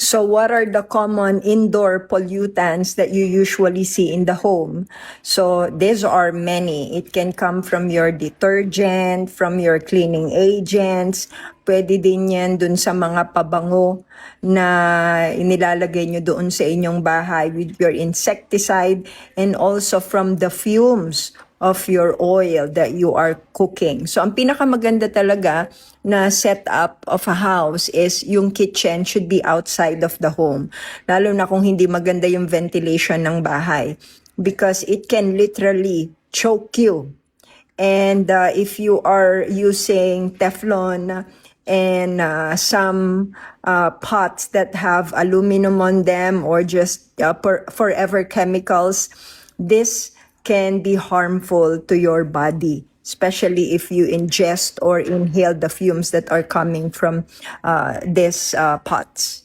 So what are the common indoor pollutants that you usually see in the home? So these are many. It can come from your detergent, from your cleaning agents. Pwede din yan dun sa mga pabango na inilalagay nyo doon sa inyong bahay with your insecticide, and also from the fumes of your oil that you are cooking. So ang pinakamaganda talaga na setup of a house is yung kitchen should be outside of the home. Lalo na kung hindi maganda yung ventilation ng bahay, because it can literally choke you. And if you are using Teflon and some pots that have aluminum on them, or just forever chemicals, this can be harmful to your body, especially if you ingest or inhale the fumes that are coming from these pots.